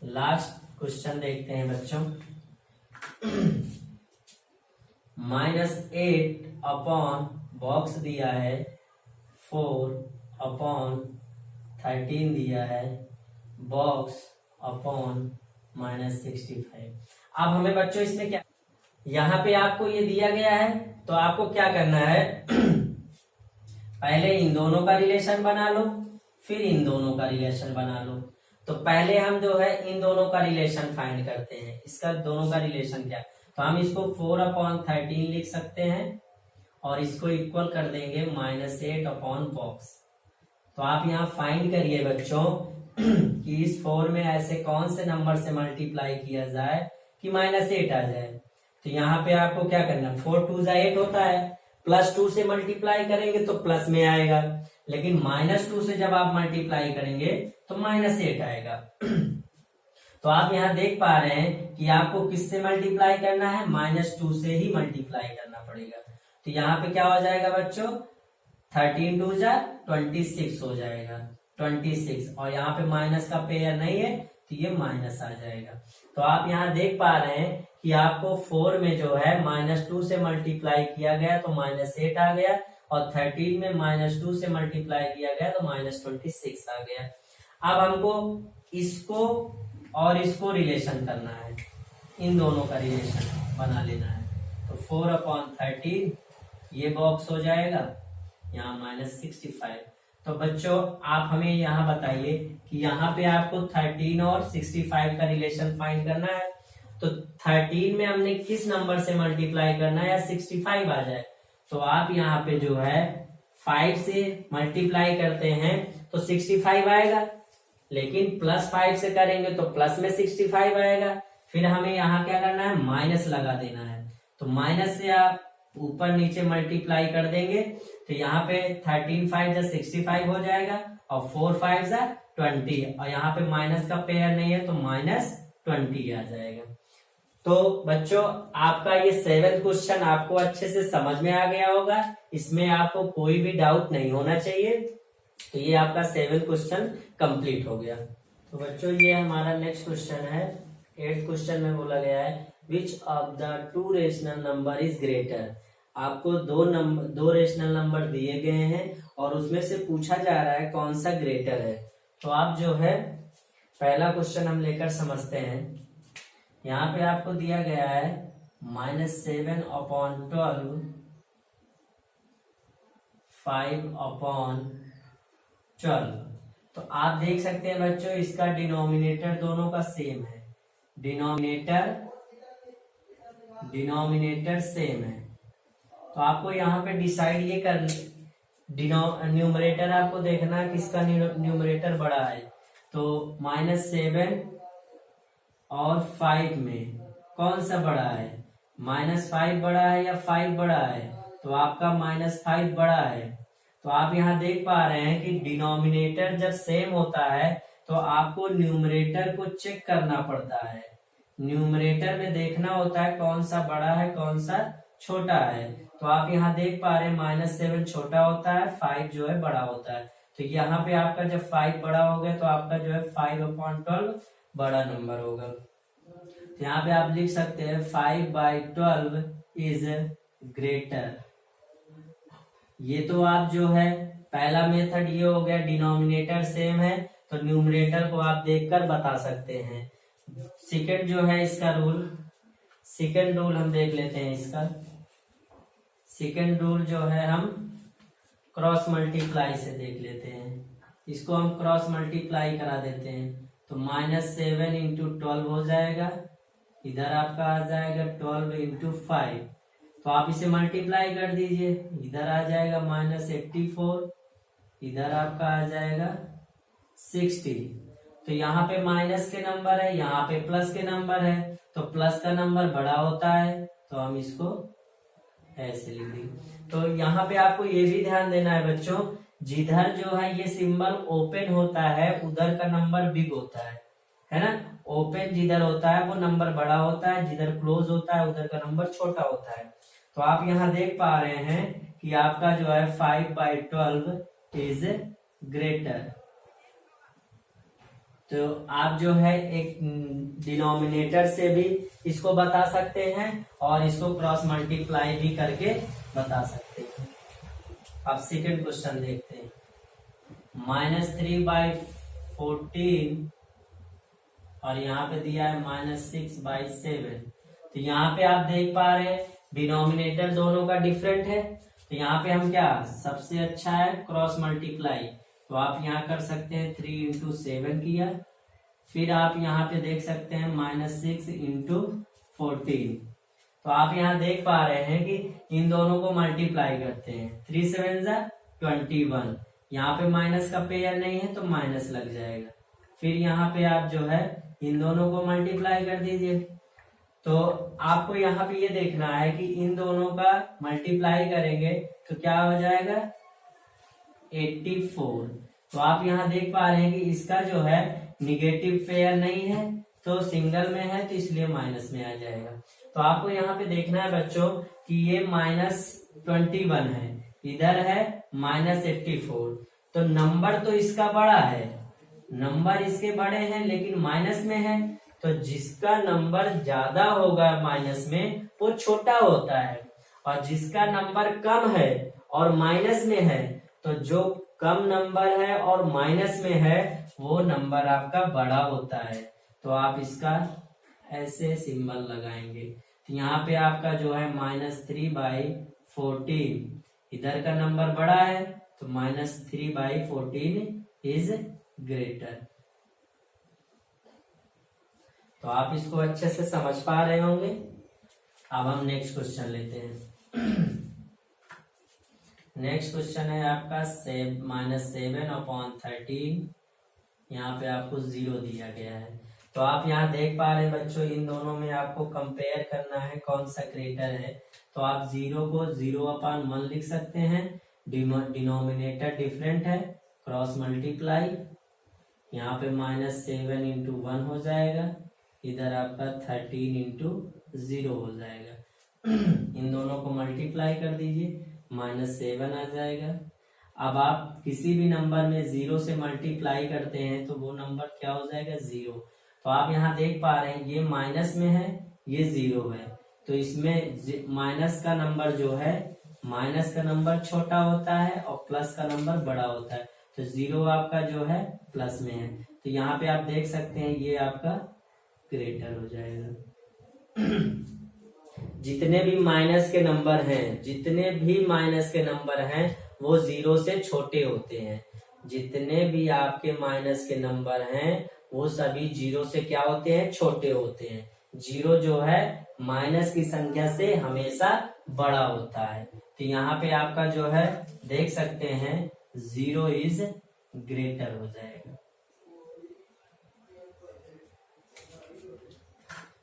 लास्ट क्वेश्चन देखते हैं बच्चों। -8 अपॉन बॉक्स दिया है, 4 अपॉन 13 दिया है, बॉक्स अपॉन -65। अब हमें बच्चों इसमें क्या, यहाँ पे आपको ये दिया गया है तो आपको क्या करना है पहले इन दोनों का रिलेशन बना लो, फिर इन दोनों का रिलेशन बना लो। तो पहले हम जो है इन दोनों का रिलेशन फाइंड करते हैं। इसका दोनों का रिलेशन क्या है, तो हम इसको 4 अपॉन 13 लिख सकते हैं और इसको इक्वल कर देंगे -8 अपॉन बॉक्स। तो आप यहाँ फाइंड करिए बच्चों कि इस 4 में ऐसे कौन से नंबर से मल्टीप्लाई किया जाए कि -8 आ जाए। तो यहाँ पे आपको क्या करना है, 4 2 8 होता है, +2 से मल्टीप्लाई करेंगे तो प्लस में आएगा, लेकिन -2 से जब आप मल्टीप्लाई करेंगे तो -8 आएगा। तो आप यहाँ देख पा रहे हैं कि आपको किससे मल्टीप्लाई करना है, -2 से ही मल्टीप्लाई करना पड़ेगा। तो यहाँ पे क्या हो जाएगा बच्चों 13 2 26 हो जाएगा, 26, और यहाँ पे माइनस का पेयर नहीं है तो ये माइनस आ जाएगा। तो आप यहाँ देख पा रहे हैं कि आपको 4 में जो है -2 से मल्टीप्लाई किया गया तो -8 आ गया, और 13 में -2 से मल्टीप्लाई किया गया तो -26 आ गया। अब हमको इसको और इसको रिलेशन करना है, इन दोनों का रिलेशन बना लेना है। तो 4/13 ये बॉक्स हो जाएगा, यहाँ -65। तो बच्चों आप हमें यहाँ बताइए कि यहाँ पे आपको 13 और 65 का रिलेशन फाइंड करना है। तो 13 में हमने किस नंबर से मल्टीप्लाई करना है या 65 आ जाए, तो आप यहाँ पे जो है 5 से मल्टीप्लाई करते हैं तो 65 आएगा, लेकिन +5 से करेंगे तो प्लस में 65 आएगा। फिर हमें यहाँ क्या करना है, माइनस लगा देना है। तो माइनस से आप ऊपर नीचे मल्टीप्लाई कर देंगे तो यहाँ पे 13 5 = 65 हो जाएगा और 4 5 = 20, और यहाँ पे माइनस का पेयर नहीं है तो -20 आ जाएगा। तो बच्चों आपका ये 7th क्वेश्चन आपको अच्छे से समझ में आ गया होगा, इसमें आपको कोई भी डाउट नहीं होना चाहिए। तो ये आपका 7th क्वेश्चन कंप्लीट हो गया। तो बच्चों ये हमारा नेक्स्ट क्वेश्चन है। 8th क्वेश्चन में बोला गया है which of the 2 rational number is greater. आपको दो रेशनल नंबर दिए गए हैं और उसमें से पूछा जा रहा है कौन सा ग्रेटर है। तो आप जो है पहला क्वेश्चन हम लेकर समझते हैं। यहाँ पे आपको दिया गया है -7/12 5/12। तो आप देख सकते हैं बच्चों इसका डिनोमिनेटर दोनों का सेम है, डिनोमिनेटर सेम है। तो आपको यहाँ पे डिसाइड ये कर, न्यूमरेटर आपको देखना है किसका न्यूमरेटर बड़ा है। तो -7 और 5 में कौन सा बड़ा है, -5 बड़ा है या 5 बड़ा है, तो आपका -5 बड़ा है। तो आप यहाँ देख पा रहे हैं कि डिनोमिनेटर जब सेम होता है तो आपको न्यूमरेटर को चेक करना पड़ता है, न्यूमरेटर में देखना होता है कौन सा बड़ा है कौन सा छोटा है। तो आप यहाँ देख पा रहे हैं -7 छोटा होता है, 5 जो है बड़ा होता है। तो यहाँ पे आपका जब 5 बड़ा हो गया तो आपका जो है 5/12 बड़ा नंबर होगा। तो यहाँ पे आप लिख सकते हैं 5/12 इज ग्रेटर। ये तो आप जो है पहला मेथड ये हो गया, डिनोमिनेटर सेम है तो न्यूमरेटर को आप देखकर बता सकते हैं। सेकंड जो है इसका रूल, सेकंड रूल हम देख लेते हैं इसका। सेकंड रूल जो है हम क्रॉस मल्टीप्लाई से देख लेते हैं। इसको हम क्रॉस मल्टीप्लाई करा देते हैं तो -7 × 12 हो जाएगा, इधर आपका आ जाएगा 12 × 5। तो आप इसे मल्टीप्लाई कर दीजिए, इधर आ जाएगा -84, इधर आपका आ जाएगा 60। तो यहाँ पे माइनस के नंबर है, यहाँ पे प्लस के नंबर है, तो प्लस का नंबर बड़ा होता है तो हम इसको ऐसे लिख देंगे। तो यहाँ पे आपको ये भी ध्यान देना है बच्चों, जिधर जो है ये सिंबल ओपन होता है उधर का नंबर बिग होता है ना। ओपन जिधर होता है वो नंबर बड़ा होता है, जिधर क्लोज होता है उधर का नंबर छोटा होता है। तो आप यहाँ देख पा रहे हैं कि आपका जो है 5/12 इज ग्रेटर। तो आप जो है एक डिनोमिनेटर से भी इसको बता सकते हैं और इसको क्रॉस मल्टीप्लाई भी करके बता सकते हैं। अब सेकंड क्वेश्चन देखते हैं। -3/14 और यहाँ पे दिया है -6/7। तो यहाँ पे आप देख पा रहे हैं डिनोमिनेटर दोनों का डिफरेंट है, तो यहाँ पे हम क्या सबसे अच्छा है क्रॉस मल्टीप्लाई। तो आप यहाँ कर सकते हैं 3 × 7 किया, फिर आप यहाँ पे देख सकते हैं -6 × 14। तो आप यहाँ देख पा रहे हैं कि इन दोनों को मल्टीप्लाई करते हैं, 3 7 = 21। यहाँ पे माइनस का पेयर नहीं है तो माइनस लग जाएगा। फिर यहाँ पे आप जो है इन दोनों को मल्टीप्लाई कर दीजिए। तो आपको यहाँ पे ये देखना है कि इन दोनों का मल्टीप्लाई करेंगे तो क्या हो जाएगा 84। तो आप यहाँ देख पा रहे हैं कि इसका जो है निगेटिव पेयर नहीं है तो सिंगल में है तो इसलिए माइनस में आ जाएगा। तो आपको यहाँ पे देखना है बच्चों कि ये -21 है, इधर है -84। तो नंबर तो इसका बड़ा है, नंबर इसके बड़े हैं लेकिन माइनस में है, तो जिसका नंबर ज्यादा होगा माइनस में वो छोटा होता है, और जिसका नंबर कम है और माइनस में है तो जो कम नंबर है और माइनस में है वो नंबर आपका बड़ा होता है। तो आप इसका ऐसे सिंबल लगाएंगे। तो यहाँ पे आपका जो है -3/14, इधर का नंबर बड़ा है तो -3/14 इज ग्रेटर। तो आप इसको अच्छे से समझ पा रहे होंगे। अब हम नेक्स्ट क्वेश्चन लेते हैं। नेक्स्ट क्वेश्चन है आपका -7/13। यहाँ पे आपको 0 दिया गया है। तो आप यहाँ देख पा रहे हैं बच्चों, इन दोनों में आपको कंपेयर करना है कौन सा ग्रेटर है। तो आप 0 को 0/1 लिख सकते हैं, डिनोमिनेटर डिफरेंट है, क्रॉस मल्टीप्लाई, यहाँ पे -7 × 1 हो जाएगा, इधर आपका 13 × 0 हो जाएगा। इन दोनों को मल्टीप्लाई कर दीजिए, -7 आ जाएगा। अब आप किसी भी नंबर में 0 से मल्टीप्लाई करते हैं तो वो नंबर क्या हो जाएगा, 0। तो आप यहाँ देख पा रहे हैं ये माइनस में है, ये 0 है, तो इसमें माइनस का नंबर जो है, माइनस का नंबर छोटा होता है और प्लस का नंबर बड़ा होता है। तो 0 आपका जो है प्लस में है, तो यहाँ पे आप देख सकते हैं ये आपका ग्रेटर हो जाएगा। जितने भी माइनस के नंबर हैं, जितने भी माइनस के नंबर हैं वो 0 से छोटे होते हैं। जितने भी आपके माइनस के नंबर हैं वो सभी 0 से क्या होते हैं, छोटे होते हैं। 0 जो है माइनस की संख्या से हमेशा बड़ा होता है। तो यहाँ पे आपका जो है देख सकते हैं 0 इज ग्रेटर हो जाएगा।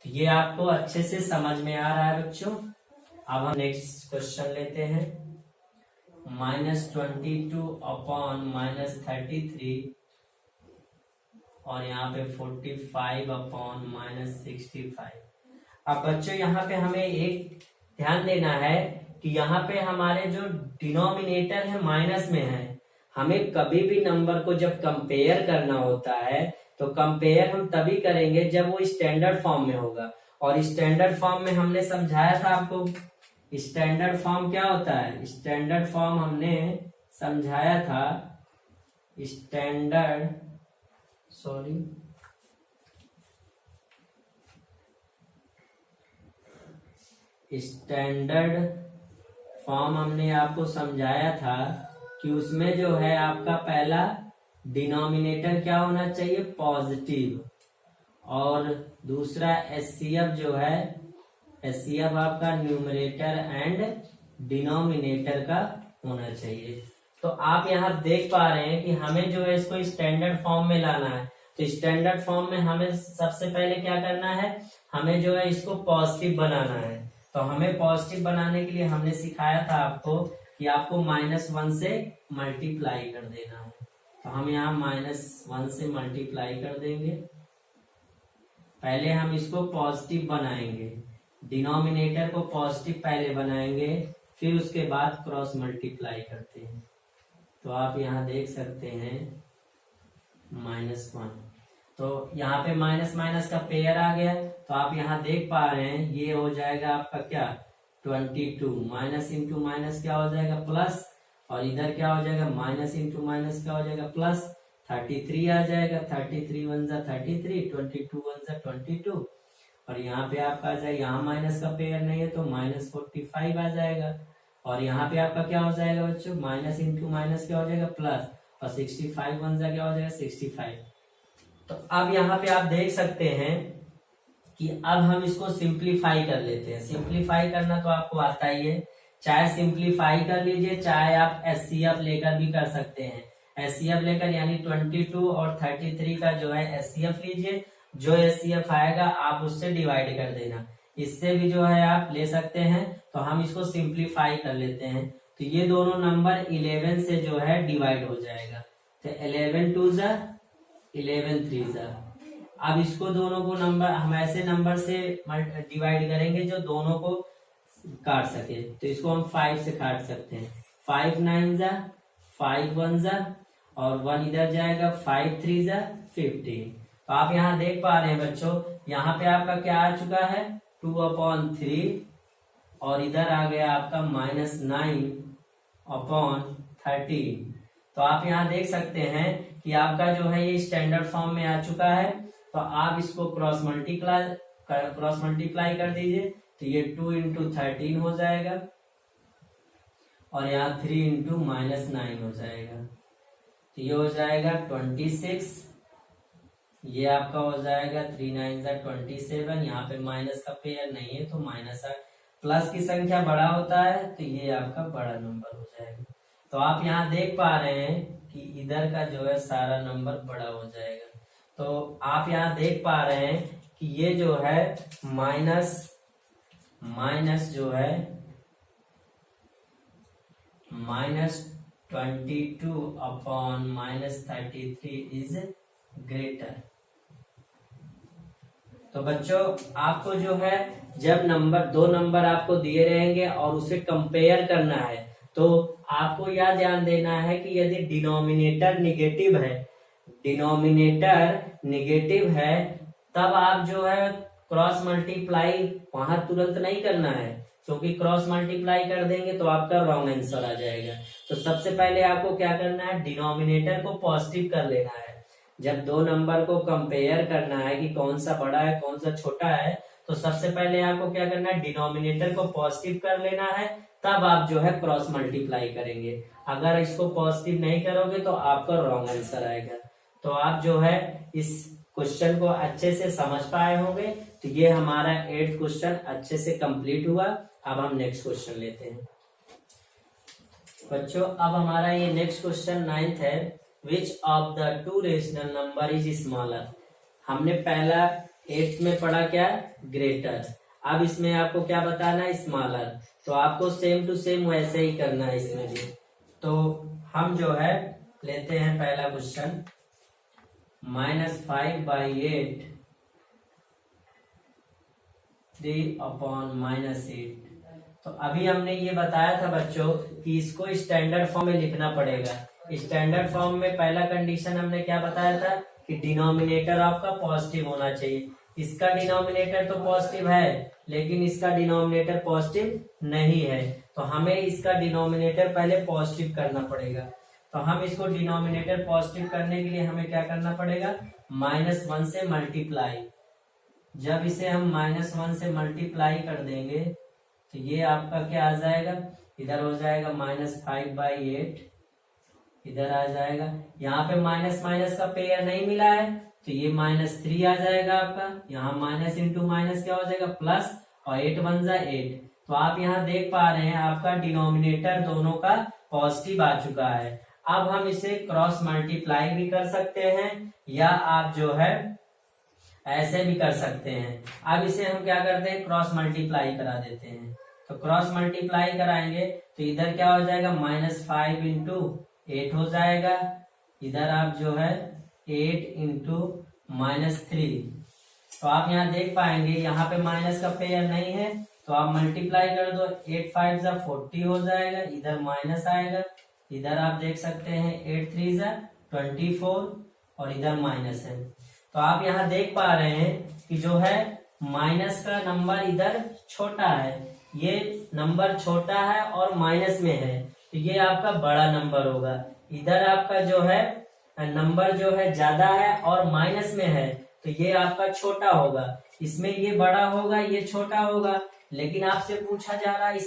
तो ये आपको अच्छे से समझ में आ रहा है बच्चों। अब हम नेक्स्ट क्वेश्चन लेते हैं। -22/-33 और यहाँ पे 45/-65। अब बच्चों यहाँ पे हमें एक ध्यान देना है कि यहाँ पे हमारे जो डिनोमिनेटर है माइनस में है। हमें कभी भी नंबर को जब कंपेयर करना होता है तो कंपेयर हम तभी करेंगे जब वो स्टैंडर्ड फॉर्म में होगा। और स्टैंडर्ड फॉर्म में हमने समझाया था आपको, स्टैंडर्ड फॉर्म क्या होता है। स्टैंडर्ड फॉर्म हमने समझाया था, स्टैंडर्ड फॉर्म हमने आपको समझाया था कि उसमें जो है आपका पहला डिनोमिनेटर क्या होना चाहिए, पॉजिटिव, और दूसरा एचसीएफ जो है, एचसीएफ आपका न्यूमरेटर एंड डिनोमिनेटर का होना चाहिए। तो आप यहाँ देख पा रहे हैं कि हमें जो है इसको स्टैंडर्ड फॉर्म में लाना है। तो स्टैंडर्ड फॉर्म में हमें सबसे पहले क्या करना है, हमें जो है इसको पॉजिटिव बनाना है। तो हमें पॉजिटिव बनाने के लिए हमने सिखाया था आपको कि आपको -1 से मल्टीप्लाई कर देना है। तो हम यहाँ -1 से मल्टीप्लाई कर देंगे। पहले हम इसको पॉजिटिव बनाएंगे, डिनोमिनेटर को पॉजिटिव पहले बनाएंगे, फिर उसके बाद क्रॉस मल्टीप्लाई करते हैं। तो आप यहाँ देख सकते हैं -1, तो यहाँ पे माइनस माइनस का पेयर आ गया। तो आप यहाँ देख पा रहे हैं ये हो जाएगा आपका क्या, 22, माइनस इंटू माइनस क्या हो जाएगा, प्लस, और इधर क्या हो जाएगा, माइनस इंटू माइनस क्या हो जाएगा, प्लस, 33 आ जाएगा। 33 1 जा 33, 22 1 जा 22, और यहाँ पे आपका आ जाएगा, यहाँ माइनस का पेयर नहीं है तो -45 आ जाएगा। और यहाँ पे आपका क्या हो जाएगा बच्चों, माइनस इंटू माइनस क्या हो जाएगा, प्लस, और 65 1 जा क्या हो जाएगा, 65। तो अब यहाँ पे आप देख सकते हैं कि अब हम इसको सिंप्लीफाई कर लेते हैं। सिंप्लीफाई करना तो आपको आता ही है, चाहे सिंप्लीफाई कर लीजिए, चाहे आप एचसीएफ लेकर भी कर सकते हैं। एचसीएफ लेकर यानी 22 और 33 का जो है एचसीएफ लीजिए, जो एचसीएफ आएगा आप उससे डिवाइड कर देना, इससे भी जो है आप ले सकते हैं। तो हम इसको सिंप्लीफाई कर लेते हैं, तो ये दोनों नंबर 11 से जो है डिवाइड हो जाएगा। तो 11 2 जा 11 3 जा। अब इसको दोनों को नंबर हम ऐसे नंबर से डिवाइड करेंगे जो दोनों को काट सके। तो इसको हम 5 से काट सकते हैं, 5 9 जा 5 1 जा, और 1 इधर जाएगा, 5 3 जा 15। तो आप यहाँ देख पा रहे हैं बच्चों, यहाँ पे आपका क्या आ चुका है, 2/3, और इधर आ गया आपका -9/13। तो आप यहाँ देख सकते हैं कि आपका जो है ये स्टैंडर्ड फॉर्म में आ चुका है। तो आप इसको क्रॉस मल्टीप्लाई कर दीजिए, तो ये 2 इंटू 13 हो जाएगा और यहाँ 3 इंटू -9 हो जाएगा, तो ये हो जाएगा 26। ये आपका हो जाएगा 3 9 27। यहाँ पे माइनस का पेयर नहीं है तो -8। प्लस की संख्या बड़ा होता है तो ये आपका बड़ा नंबर हो जाएगा। तो आप यहाँ देख पा रहे हैं कि इधर का जो है सारा नंबर बड़ा हो जाएगा। तो आप यहाँ देख पा रहे हैं कि ये जो है माइनस जो है -22 अपॉन -33 इज ग्रेटर। तो बच्चों आपको जो है जब दो नंबर आपको दिए रहेंगे और उसे कंपेयर करना है, तो आपको यह ध्यान देना है कि यदि डिनोमिनेटर निगेटिव है तब आप जो है क्रॉस मल्टीप्लाई वहां तुरंत नहीं करना है, क्योंकि क्रॉस मल्टीप्लाई कर देंगे तो आपका रॉन्ग आंसर आ जाएगा। तो सबसे पहले आपको क्या करना है, डिनोमिनेटर को पॉजिटिव कर लेना है। जब दो नंबर को कंपेयर करना है कि कौन सा बड़ा है कौन सा छोटा है, तो सबसे पहले आपको क्या करना है, डिनोमिनेटर को पॉजिटिव कर लेना है, तब आप जो है क्रॉस मल्टीप्लाई करेंगे। अगर इसको पॉजिटिव नहीं करोगे तो आपका रॉन्ग आंसर आएगा। तो आप जो है इस क्वेश्चन को अच्छे से समझ पाए होंगे। तो ये हमारा 8th क्वेश्चन अच्छे से कंप्लीट हुआ। अब हम नेक्स्ट क्वेश्चन लेते हैं बच्चों। अब हमारा ये नेक्स्ट क्वेश्चन 9th है, which of the two rational number is smaller. हमने पहला 8th में पढ़ा क्या, ग्रेटर। अब इसमें आपको क्या बताना है, स्मॉलर। तो आपको सेम टू सेम वैसे ही करना है इसमें भी। तो हम जो है लेते हैं पहला क्वेश्चन, -5/8 3/-8। तो अभी हमने ये बताया था बच्चों कि इसको स्टैंडर्ड फॉर्म में लिखना पड़ेगा। स्टैंडर्ड फॉर्म में पहला कंडीशन हमने क्या बताया था कि डिनोमिनेटर आपका पॉजिटिव होना चाहिए। इसका डिनोमिनेटर तो पॉजिटिव है लेकिन इसका डिनोमिनेटर पॉजिटिव नहीं है, तो हमें इसका डिनोमिनेटर पहले पॉजिटिव करना पड़ेगा। तो हम इसको डिनोमिनेटर पॉजिटिव करने के लिए हमें क्या करना पड़ेगा, -1 से मल्टीप्लाई। जब इसे हम -1 से मल्टीप्लाई कर देंगे तो ये आपका क्या आ जाएगा, इधर हो जाएगा -5/8, इधर आ जाएगा। यहाँ पे माइनस माइनस का पेयर नहीं मिला है तो ये -3 आ जाएगा आपका। यहाँ माइनस इंटू माइनस क्या हो जाएगा, प्लस, और 8 1 जा 8। तो आप यहाँ देख पा रहे हैं आपका डिनोमिनेटर दोनों का पॉजिटिव आ चुका है। अब हम इसे क्रॉस मल्टीप्लाई भी कर सकते हैं या आप जो है ऐसे भी कर सकते हैं। अब इसे हम क्या करते हैं, क्रॉस मल्टीप्लाई करा देते हैं। तो क्रॉस मल्टीप्लाई कराएंगे तो इधर क्या हो जाएगा, -5 इंटू 8 हो जाएगा। इधर आप जो है 8 इंटू -3। तो आप यहाँ देख पाएंगे यहाँ पे माइनस का पेयर नहीं है तो आप मल्टीप्लाई कर दो, 8 5 जा 40 हो जाएगा। इधर माइनस आएगा, इधर आप देख सकते हैं 8 3 जा 24 और इधर माइनस है। तो आप यहाँ देख पा रहे हैं कि जो है माइनस का नंबर इधर छोटा है, ये नंबर छोटा है और माइनस में है तो ये आपका बड़ा नंबर होगा। इधर आपका जो है नंबर जो है ज्यादा है और माइनस में है तो ये आपका छोटा होगा। इसमें ये बड़ा होगा ये छोटा होगा, लेकिन आपसे पूछा जा रहा है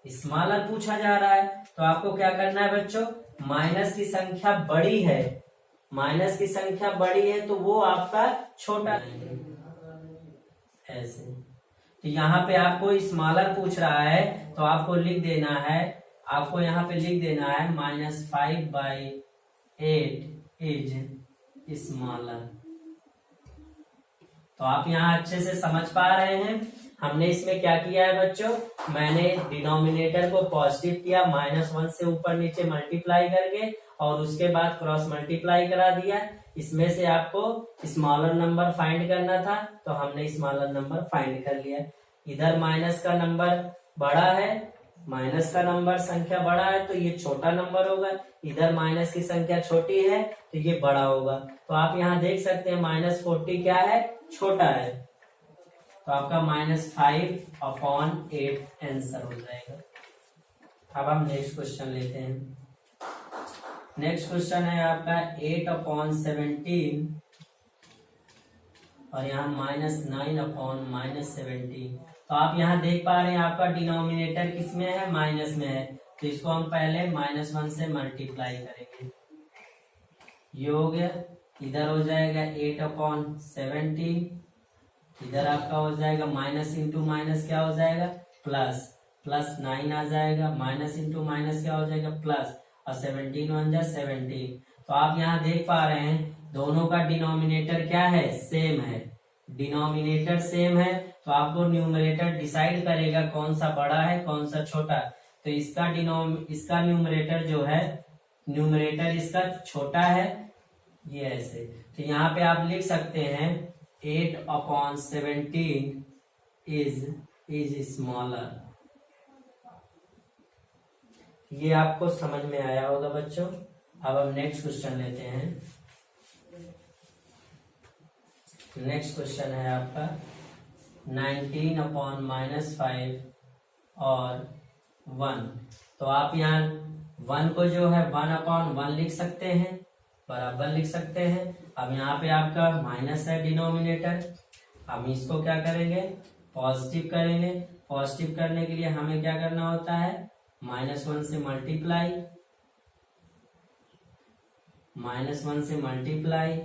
स्मॉलर पूछा जा रहा है। तो आपको क्या करना है बच्चों, माइनस की संख्या बड़ी है, माइनस की संख्या बड़ी है तो वो आपका छोटा ऐसे। तो यहाँ पे आपको स्मॉलर पूछ रहा है तो आपको लिख देना है, आपको यहाँ पे लिख देना है -5/8 इज स्मॉलर। तो आप यहाँ अच्छे से समझ पा रहे हैं हमने इसमें क्या किया है बच्चों, मैंने डिनोमिनेटर को पॉजिटिव किया -1 से ऊपर नीचे मल्टीप्लाई करके और उसके बाद क्रॉस मल्टीप्लाई करा दिया। इसमें से आपको स्मॉलर नंबर फाइंड करना था तो हमने स्मॉलर नंबर फाइंड कर लिया। इधर माइनस का नंबर बड़ा है, माइनस का नंबर संख्या बड़ा है तो ये छोटा नंबर होगा, इधर माइनस की संख्या छोटी है तो ये बड़ा होगा। तो आप यहाँ देख सकते हैं -40 क्या है, छोटा है। तो आपका -5/8 आंसर हो जाएगा। अब हम नेक्स्ट क्वेश्चन लेते हैं। नेक्स्ट क्वेश्चन है आपका 8/17 और यहाँ -9 अपॉन -17। तो आप यहाँ देख पा रहे हैं आपका डिनोमिनेटर किस में है, माइनस में है, तो इसको हम पहले -1 से मल्टीप्लाई करेंगे। ये हो गया, इधर हो जाएगा 8 अपॉन 17, इधर आपका हो जाएगा माइनस इंटू माइनस क्या हो जाएगा प्लस, प्लस 9 आ जाएगा, माइनस इंटू माइनस क्या हो जाएगा प्लस, और 17 1 जा 17। तो आप यहाँ देख पा रहे हैं दोनों का डिनोमिनेटर क्या है, सेम है, डिनोमिनेटर सेम है, तो आपको न्यूमरेटर डिसाइड करेगा कौन सा बड़ा है कौन सा छोटा। तो इसका न्यूमरेटर जो है, न्यूमरेटर इसका छोटा है, ये ऐसे। तो यहाँ पे आप लिख सकते हैं 8 अपॉन 17 इज स्मॉलर। ये आपको समझ में आया होगा बच्चों। अब हम नेक्स्ट क्वेश्चन लेते हैं। नेक्स्ट क्वेश्चन है आपका 19 अपॉन -5 और 1। तो आप यहाँ 1 को जो है 1 अपॉन 1 लिख सकते हैं, बराबर लिख सकते हैं। अब यहाँ पे आपका माइनस है डिनोमिनेटर, हम इसको क्या करेंगे, पॉजिटिव करेंगे। पॉजिटिव करने के लिए हमें क्या करना होता है, -1 से मल्टीप्लाई, -1 से मल्टीप्लाई,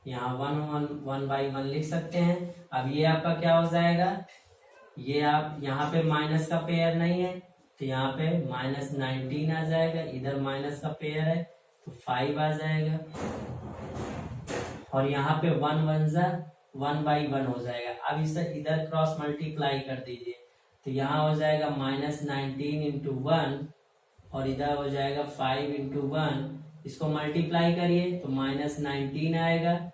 यहाँ 1/1 लिख सकते हैं। अब ये आपका क्या हो जाएगा, ये आप यहाँ पे माइनस का पेयर नहीं है तो यहाँ पे -19 आ जाएगा, इधर माइनस का पेयर है तो 5 आ जाएगा, और यहाँ पे 1 1 जा 1/1 हो जाएगा। अब इसे इधर क्रॉस मल्टीप्लाई कर दीजिए, तो यहाँ हो जाएगा -19 इंटू 1, और इधर हो जाएगा 5 इंटू 1। इसको मल्टीप्लाई करिए तो -19 आएगा,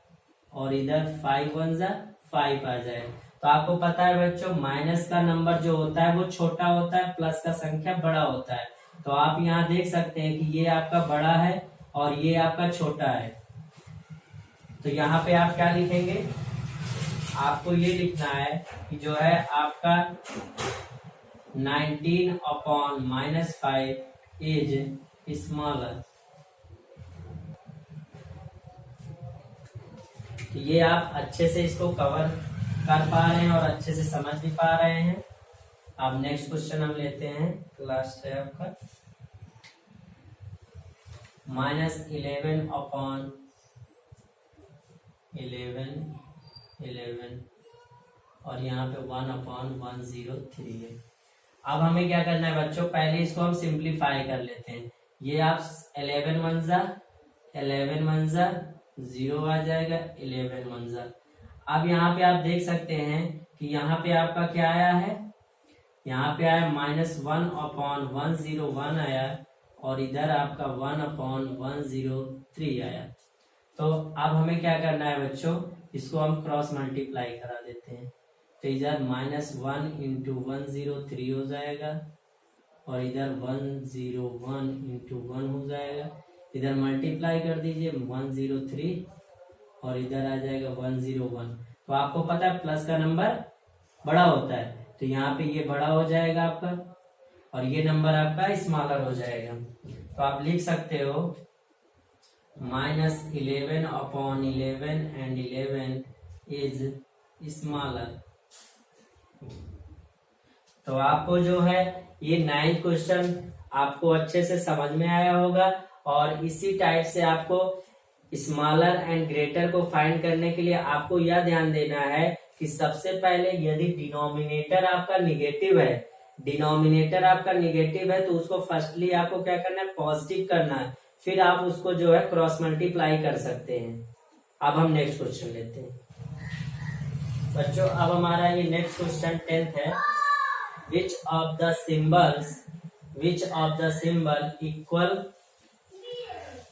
और इधर 5 1 जा 5 आ जाएगा। तो आपको पता है बच्चों, माइनस का नंबर जो होता है वो छोटा होता है, प्लस का संख्या बड़ा होता है। तो आप यहाँ देख सकते हैं कि ये आपका बड़ा है और ये आपका छोटा है। तो यहाँ पे आप क्या लिखेंगे, आपको ये लिखना है कि जो है आपका 19 अपॉन -5 इज स्मॉलर। तो ये आप अच्छे से इसको कवर कर पा रहे हैं और अच्छे से समझ भी पा रहे हैं। अब नेक्स्ट क्वेश्चन हम लेते हैं, लास्ट है आपका -11 अपॉन 11 और यहाँ पे 1 अपॉन 103 है। अब हमें क्या करना है बच्चों, पहले इसको हम सिंप्लीफाई कर लेते हैं। ये आप 11 1 जा 0 आ जाएगा, 11 1 जा। अब यहाँ पे आप देख सकते हैं कि यहाँ पे आपका क्या आया है, यहाँ पे आया -1 अपॉन 101 आया, और इधर आपका 1 अपॉन 103 आया। तो अब हमें क्या करना है बच्चों, इसको हम क्रॉस मल्टीप्लाई करा देते हैं। तो इधर -1 इंटू 103 हो जाएगा, और इधर 101 इंटू 1 हो जाएगा। इधर मल्टीप्लाई कर दीजिए 103, और इधर आ जाएगा 101। तो आपको पता है प्लस का नंबर बड़ा होता है, तो यहाँ पे ये बड़ा हो जाएगा आपका, और ये नंबर आपका स्मॉलर हो जाएगा। तो आप लिख सकते हो -11 अपॉन 11 एंड 11 इज स्मॉलर। तो आपको जो है ये 9th क्वेश्चन आपको अच्छे से समझ में आया होगा, और इसी टाइप से आपको स्मॉलर एंड ग्रेटर को फाइंड करने के लिए आपको यह ध्यान देना है कि सबसे पहले यदि डिनोमिनेटर आपका निगेटिव है, तो उसको फर्स्टली आपको क्या करना है, पॉजिटिव करना है, फिर आप उसको जो है क्रॉस मल्टीप्लाई कर सकते हैं। अब हम नेक्स्ट क्वेश्चन लेते हैं बच्चों। अब हमारा ये नेक्स्ट क्वेश्चन 10th है, which of the symbol equal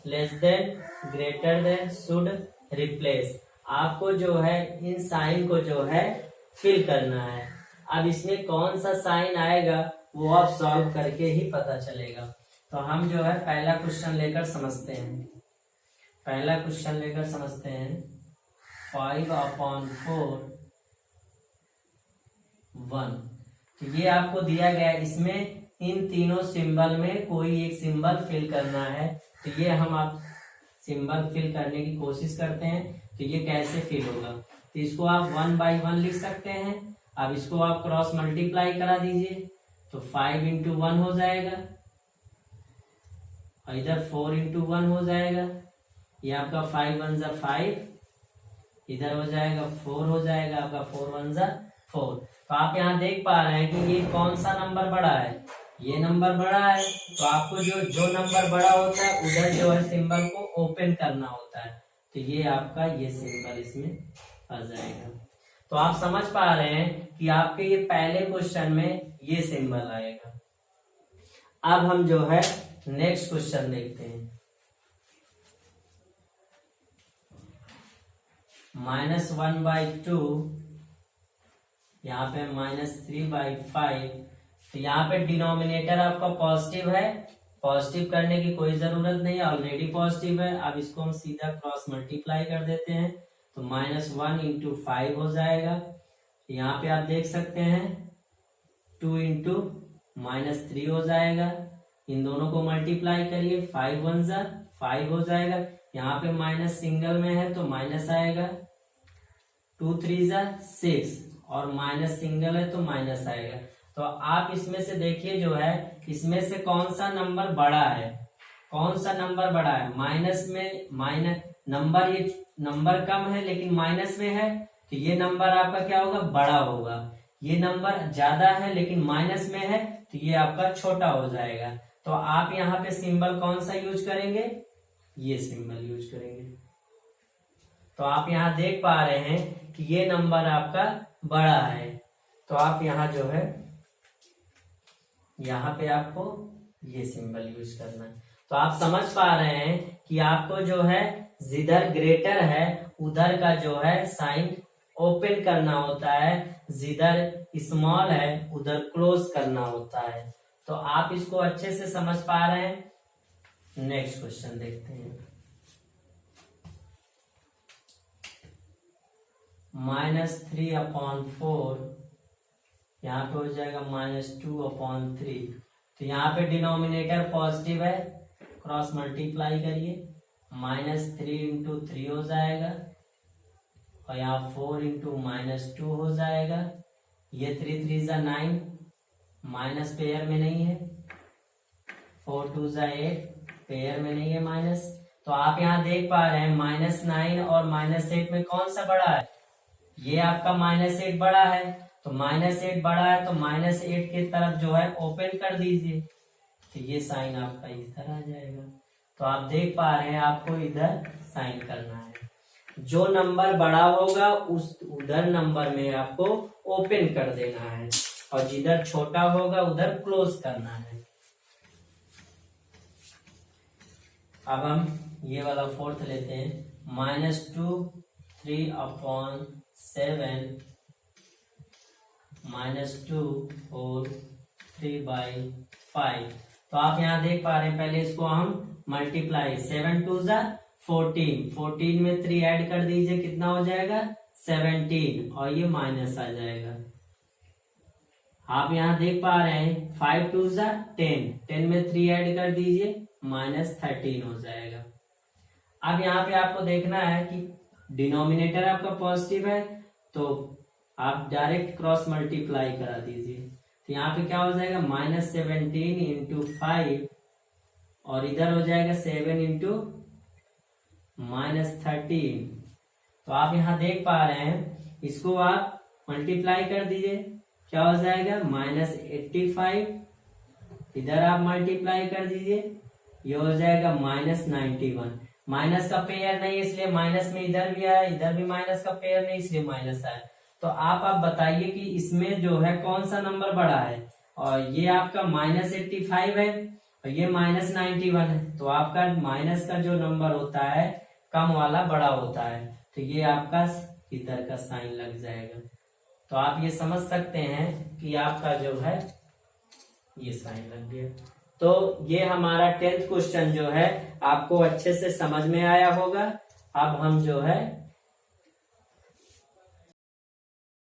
less than greater than should replace. आपको जो है इन साइन को जो है फिल करना है। अब इसमें कौन सा साइन आएगा वो आप सॉल्व करके ही पता चलेगा। तो हम जो है पहला क्वेश्चन लेकर समझते हैं। 5 अपॉन 4 1। तो ये आपको दिया गया है, इसमें इन तीनों सिंबल में कोई एक सिंबल फिल करना है। तो ये हम आप सिंबल फिल करने की कोशिश करते हैं। तो ये कैसे फिल होगा, तो इसको आप 1/1 लिख सकते हैं। अब इसको आप क्रॉस मल्टीप्लाई करा दीजिए तो 5 × 1 हो जाएगा और इधर 4 × 1 हो जाएगा। ये आपका 5 1 जा 5, इधर हो जाएगा 4 हो जाएगा आपका 4 1 जा 4। तो आप यहाँ देख पा रहे हैं कि ये कौन सा नंबर बड़ा है, ये नंबर बड़ा है। तो आपको जो नंबर बड़ा होता है उधर जो है सिंबल को ओपन करना होता है। तो ये आपका ये सिंबल इसमें आ जाएगा। तो आप समझ पा रहे हैं कि आपके ये पहले क्वेश्चन में ये सिंबल आएगा। अब हम जो है नेक्स्ट क्वेश्चन देखते हैं। -1/2, यहाँ पे -3/5। तो यहाँ पे डिनोमिनेटर आपका पॉजिटिव है, पॉजिटिव करने की कोई जरूरत नहीं है, ऑलरेडी पॉजिटिव है। अब इसको हम सीधा क्रॉस मल्टीप्लाई कर देते हैं तो -1 × 5 हो जाएगा। यहाँ पे आप देख सकते हैं 2 × -3 हो जाएगा। इन दोनों को मल्टीप्लाई करिए, 5 1 जा 5 हो जाएगा। यहाँ पे माइनस सिंगल में है तो माइनस आएगा, 2 3 जा 6 और माइनस सिंगल है तो माइनस आएगा। तो आप इसमें से देखिए जो है इसमें से कौन सा नंबर बड़ा है, कौन सा नंबर बड़ा है। माइनस में नंबर, ये नंबर कम है लेकिन माइनस में है तो ये नंबर आपका क्या होगा, बड़ा होगा। ये नंबर ज्यादा है लेकिन माइनस में है तो ये आपका छोटा हो जाएगा। तो आप यहाँ पे सिंबल कौन सा यूज करेंगे, ये सिंबल यूज करेंगे। तो आप यहाँ देख पा रहे हैं कि ये नंबर आपका बड़ा है। तो आप यहाँ जो है यहाँ पे आपको ये सिंबल यूज करना है। तो आप समझ पा रहे हैं कि आपको जो है जिधर ग्रेटर है उधर का जो है साइन ओपन करना होता है, जिधर स्मॉल है उधर क्लोज करना होता है। तो आप इसको अच्छे से समझ पा रहे हैं। नेक्स्ट क्वेश्चन देखते हैं। -3/4, यहाँ पे हो जाएगा -2/3। तो यहाँ पे डिनोमिनेटर पॉजिटिव है, क्रॉस मल्टीप्लाई करिए, -3 × 3 हो जाएगा और यहाँ 4 × -2 हो जाएगा। ये 3 3 जा 9, माइनस पेयर में नहीं है, 4 2 जा 8 पेयर में नहीं है माइनस। तो आप यहाँ देख पा रहे हैं -9 और -8 में कौन सा बड़ा है, ये आपका -8 बड़ा है। तो -8 बड़ा है तो -8 की तरफ जो है ओपन कर दीजिए तो ये साइन आपका इधर आ जाएगा। तो आप देख पा रहे हैं आपको इधर साइन करना है। जो नंबर बड़ा होगा उस उधर नंबर में आपको ओपन कर देना है और जिधर छोटा होगा उधर क्लोज करना है। अब हम ये वाला फोर्थ लेते हैं, -2 3/7 -2 और 3/5। तो आप यहाँ देख पा रहे हैं, पहले इसको हम मल्टीप्लाई, 7 2 जा 14, 14 में 3 ऐड कर दीजिए, कितना हो जाएगा 17 और ये माइनस आ जाएगा। आप यहाँ देख पा रहे हैं 5 2 जा 10, 10 में 3 ऐड कर दीजिए, -13 हो जाएगा। अब यहाँ पे आपको देखना है कि डिनोमिनेटर आपका पॉजिटिव है तो आप डायरेक्ट क्रॉस मल्टीप्लाई करा दीजिए। तो यहाँ पे क्या हो जाएगा -17 × 5 और इधर हो जाएगा 7 × -13। तो आप यहाँ देख पा रहे हैं, इसको आप मल्टीप्लाई कर दीजिए, क्या हो जाएगा -85, इधर आप मल्टीप्लाई कर दीजिए, ये हो जाएगा -91। माइनस का पेयर नहीं इसलिए माइनस में इधर भी आया, इधर भी माइनस का पेयर नहीं इसलिए माइनस आया। तो आप बताइए कि इसमें जो है कौन सा नंबर बड़ा है। और ये आपका -85 है और ये -91 है। तो आपका माइनस का जो नंबर होता है कम वाला बड़ा होता है, तो ये आपका इधर का साइन लग जाएगा। तो आप ये समझ सकते हैं कि आपका जो है ये साइन लग गया। तो ये हमारा 10th क्वेश्चन जो है आपको अच्छे से समझ में आया होगा। अब हम जो है